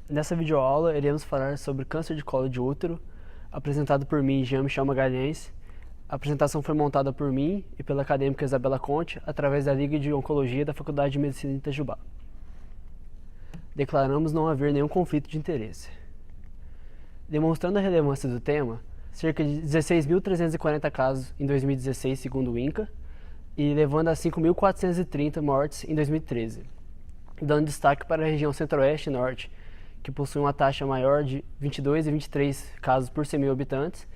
Nessa videoaula, iremos falar sobre câncer de colo de útero, apresentado por mim, Jean-Michel Magalhães. A apresentação foi montada por mim e pela acadêmica Isabela Conte, através da Liga de Oncologia da Faculdade de Medicina de Itajubá. Declaramos não haver nenhum conflito de interesse. Demonstrando a relevância do tema, cerca de 16.340 casos em 2016, segundo o INCA, e levando a 5.430 mortes em 2013, dando destaque para a região centro-oeste e norte, que possui uma taxa maior de 22 e 23 casos por 100 mil habitantes,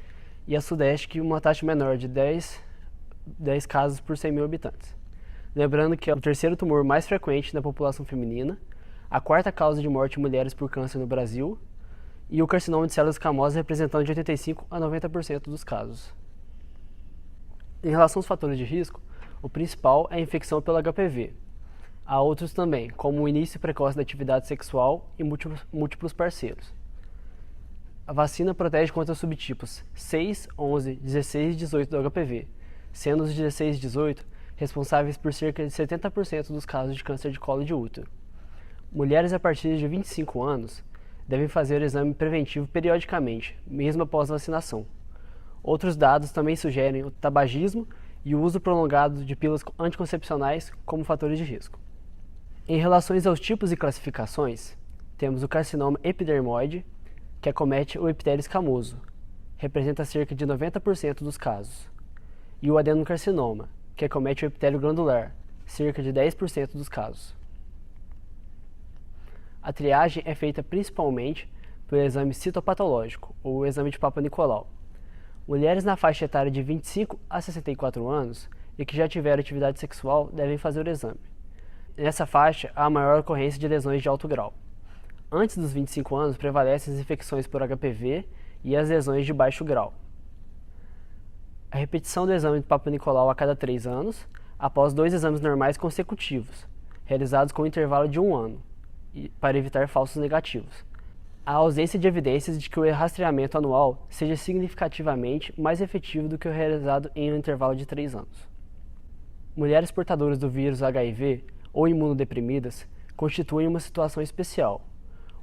e a sudeste, que uma taxa menor de 10 casos por 100 mil habitantes. Lembrando que é o terceiro tumor mais frequente na população feminina, a quarta causa de morte em mulheres por câncer no Brasil, e o carcinoma de células escamosas representando de 85 a 90% dos casos. Em relação aos fatores de risco, o principal é a infecção pelo HPV. Há outros também, como o início precoce da atividade sexual e múltiplos parceiros. A vacina protege contra os subtipos 6, 11, 16 e 18 do HPV, sendo os 16 e 18 responsáveis por cerca de 70% dos casos de câncer de colo de útero. Mulheres a partir de 25 anos devem fazer o exame preventivo periodicamente, mesmo após a vacinação. Outros dados também sugerem o tabagismo e o uso prolongado de pílulas anticoncepcionais como fatores de risco. Em relação aos tipos e classificações, temos o carcinoma epidermoide, que acomete o epitélio escamoso, representa cerca de 90% dos casos, e o adenocarcinoma, que acomete o epitélio glandular, cerca de 10% dos casos. A triagem é feita principalmente pelo exame citopatológico, ou o exame de Papa Nicolau. Mulheres na faixa etária de 25 a 64 anos e que já tiveram atividade sexual devem fazer o exame. Nessa faixa, há a maior ocorrência de lesões de alto grau. Antes dos 25 anos, prevalecem as infecções por HPV e as lesões de baixo grau. A repetição do exame de Papa Nicolau a cada 3 anos, após 2 exames normais consecutivos, realizados com um intervalo de 1 ano, para evitar falsos negativos. A ausência de evidências de que o rastreamento anual seja significativamente mais efetivo do que o realizado em um intervalo de 3 anos. Mulheres portadoras do vírus HIV ou imunodeprimidas constituem uma situação especial.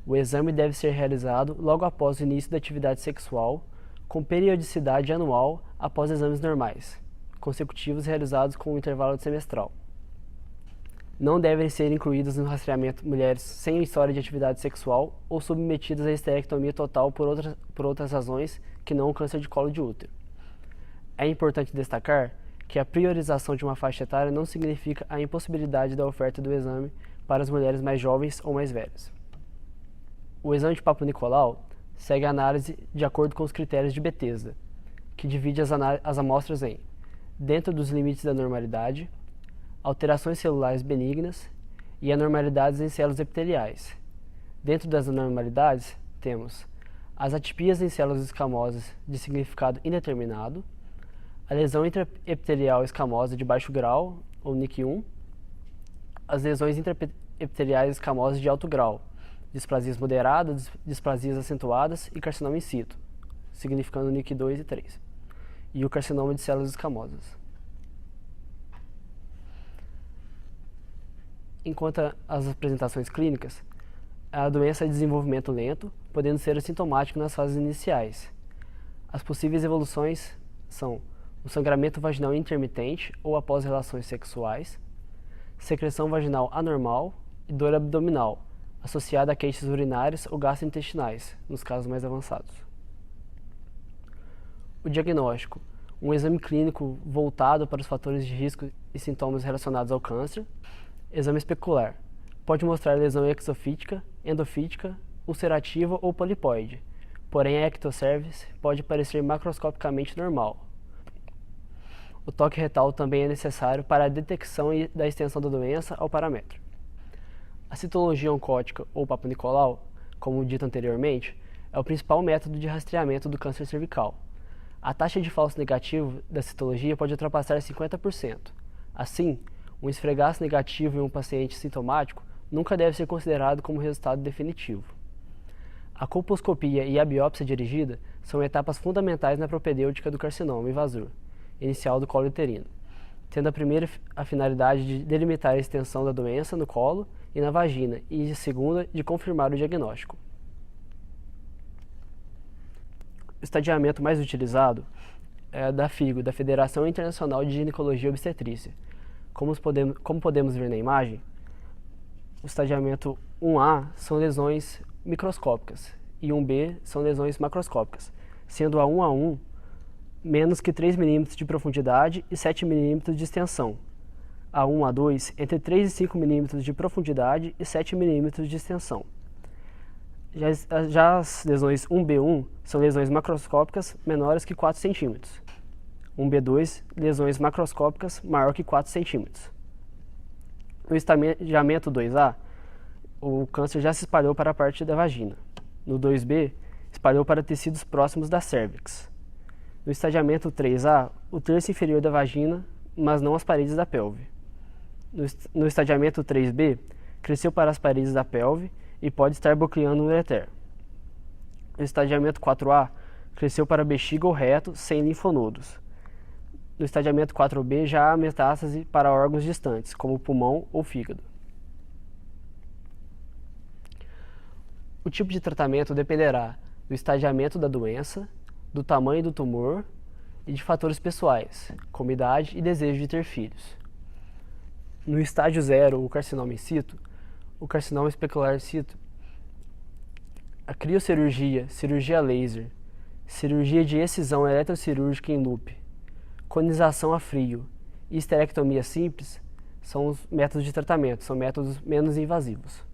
O exame deve ser realizado logo após o início da atividade sexual, com periodicidade anual após exames normais, consecutivos realizados com um intervalo semestral. Não devem ser incluídas no rastreamento mulheres sem história de atividade sexual ou submetidas à esterectomia total por outras razões que não o câncer de colo de útero. É importante destacar que a priorização de uma faixa etária não significa a impossibilidade da oferta do exame para as mulheres mais jovens ou mais velhas. O exame de Papa Nicolau segue a análise de acordo com os critérios de Bethesda, que divide as amostras em dentro dos limites da normalidade, alterações celulares benignas e anormalidades em células epiteliais. Dentro das anormalidades, temos as atipias em células escamosas de significado indeterminado, a lesão intraepitelial escamosa de baixo grau, ou NIC1, as lesões intraepiteliais escamosas de alto grau, displasias moderadas, displasias acentuadas e carcinoma in situ, significando NIC2 e 3, e o carcinoma de células escamosas. Enquanto as apresentações clínicas, a doença é de desenvolvimento lento, podendo ser assintomático nas fases iniciais. As possíveis evoluções são o sangramento vaginal intermitente ou após relações sexuais, secreção vaginal anormal e dor abdominal, associada a queixas urinárias ou gastrointestinais, nos casos mais avançados. O diagnóstico: um exame clínico voltado para os fatores de risco e sintomas relacionados ao câncer. Exame especular: pode mostrar lesão exofítica, endofítica, ulcerativa ou polipoide, porém a ectocervix pode parecer macroscopicamente normal. O toque retal também é necessário para a detecção da extensão da doença ao parâmetro. A citologia oncótica ou Papa Nicolau, como dito anteriormente, é o principal método de rastreamento do câncer cervical. A taxa de falso negativo da citologia pode ultrapassar 50%. Assim, um esfregaço negativo em um paciente sintomático nunca deve ser considerado como resultado definitivo. A colposcopia e a biópsia dirigida são etapas fundamentais na propedêutica do carcinoma invasor inicial do colo uterino, tendo a primeira a finalidade de delimitar a extensão da doença no colo e na vagina, e a segunda de confirmar o diagnóstico. O estadiamento mais utilizado é da FIGO, da Federação Internacional de Ginecologia e Obstetrícia. Como podemos ver na imagem, o estadiamento 1A são lesões microscópicas e 1B são lesões macroscópicas, sendo a 1A1 menos que 3 mm de profundidade e 7 mm de extensão. A 1A2 entre 3 e 5 mm de profundidade e 7 mm de extensão. Já as lesões 1B1 são lesões macroscópicas menores que 4 cm. 1B2, lesões macroscópicas maior que 4 cm. No estadiamento 2A, o câncer já se espalhou para a parte da vagina. No 2B, espalhou para tecidos próximos da cérvix. No estadiamento 3A, o terço inferior da vagina, mas não as paredes da pelve. No estadiamento 3B, cresceu para as paredes da pelve e pode estar bloqueando o ureter. No estadiamento 4A, cresceu para a bexiga ou reto, sem linfonodos. No estadiamento 4B, já há metástase para órgãos distantes, como o pulmão ou fígado. O tipo de tratamento dependerá do estadiamento da doença, do tamanho do tumor e de fatores pessoais, como idade e desejo de ter filhos. No estágio 0, o carcinoma in situ, o carcinoma especular in situ, a criocirurgia, cirurgia laser, cirurgia de excisão eletrocirúrgica em loop, conização a frio e esterectomia simples são os métodos de tratamento, são métodos menos invasivos.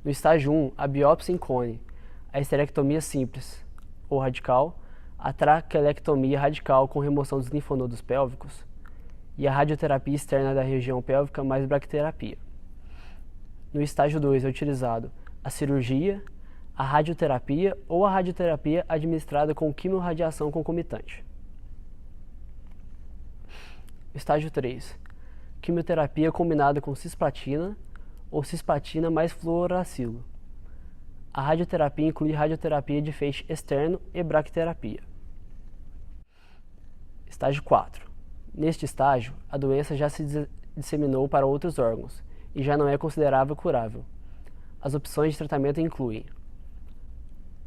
No estágio 1, a biópsia em cone, a esterectomia simples ou radical, a traquelectomia radical com remoção dos linfonodos pélvicos e a radioterapia externa da região pélvica mais bracterapia. No estágio 2 é utilizado a cirurgia, a radioterapia ou a radioterapia administrada com quimiorradiação concomitante. Estágio 3. Quimioterapia combinada com cisplatina ou cisplatina mais fluoracilo. A radioterapia inclui radioterapia de feixe externo e bracterapia. Estágio 4. Neste estágio, a doença já se disseminou para outros órgãos e já não é considerável curável. As opções de tratamento incluem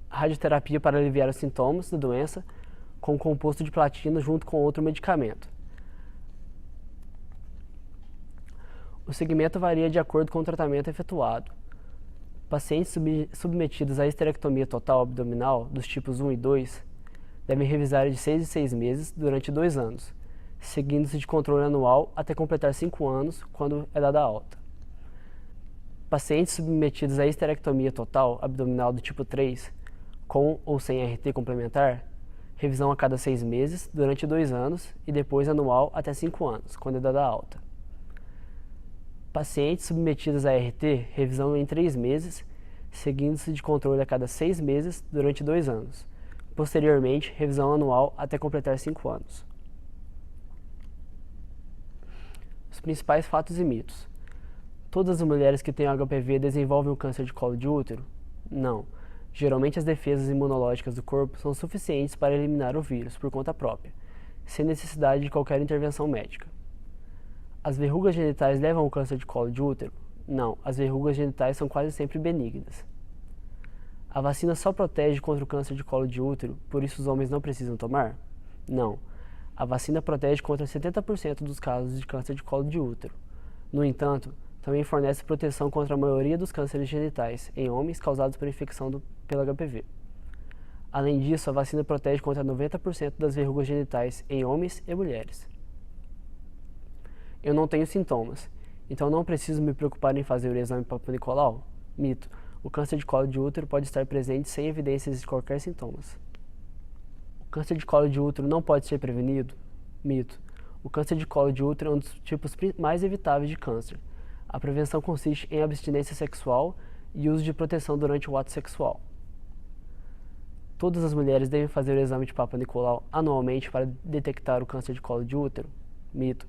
a radioterapia para aliviar os sintomas da doença com composto de platina junto com outro medicamento. O segmento varia de acordo com o tratamento efetuado. Pacientes submetidos à esterectomia total abdominal dos tipos 1 e 2 devem revisar de 6 em 6 meses durante 2 anos, seguindo-se de controle anual até completar 5 anos, quando é dada alta. Pacientes submetidos à esterectomia total abdominal do tipo 3, com ou sem RT complementar, revisão a cada 6 meses durante 2 anos e depois anual até 5 anos, quando é dada alta. Pacientes submetidos a RT, revisão em 3 meses, seguindo-se de controle a cada 6 meses durante 2 anos. Posteriormente, revisão anual até completar 5 anos. Os principais fatos e mitos. Todas as mulheres que têm HPV desenvolvem o câncer de colo de útero? Não. Geralmente as defesas imunológicas do corpo são suficientes para eliminar o vírus por conta própria, sem necessidade de qualquer intervenção médica. As verrugas genitais levam ao câncer de colo de útero? Não, as verrugas genitais são quase sempre benignas. A vacina só protege contra o câncer de colo de útero, por isso os homens não precisam tomar? Não. A vacina protege contra 70% dos casos de câncer de colo de útero. No entanto, também fornece proteção contra a maioria dos cânceres genitais em homens causados por infecção pelo HPV. Além disso, a vacina protege contra 90% das verrugas genitais em homens e mulheres. Eu não tenho sintomas, então não preciso me preocupar em fazer o exame Papa Nicolau? Mito. O câncer de colo de útero pode estar presente sem evidências de qualquer sintomas. O câncer de colo de útero não pode ser prevenido? Mito. O câncer de colo de útero é um dos tipos mais evitáveis de câncer. A prevenção consiste em abstinência sexual e uso de proteção durante o ato sexual. Todas as mulheres devem fazer o exame de Papa Nicolau anualmente para detectar o câncer de colo de útero? Mito.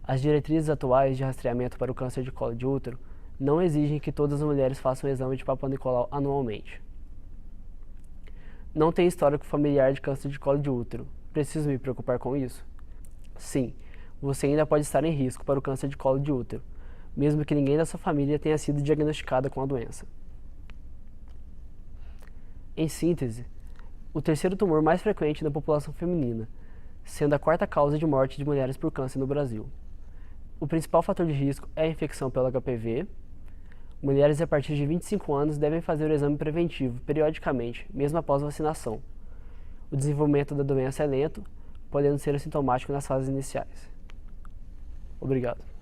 As diretrizes atuais de rastreamento para o câncer de colo de útero não exigem que todas as mulheres façam o exame de Papa Nicolau anualmente. Não tenho histórico familiar de câncer de colo de útero. Preciso me preocupar com isso? Sim, você ainda pode estar em risco para o câncer de colo de útero, mesmo que ninguém da sua família tenha sido diagnosticada com a doença. Em síntese, o terceiro tumor mais frequente na população feminina, sendo a quarta causa de morte de mulheres por câncer no Brasil. O principal fator de risco é a infecção pelo HPV. Mulheres a partir de 25 anos devem fazer o exame preventivo periodicamente, mesmo após a vacinação. O desenvolvimento da doença é lento, podendo ser assintomático nas fases iniciais. Obrigado.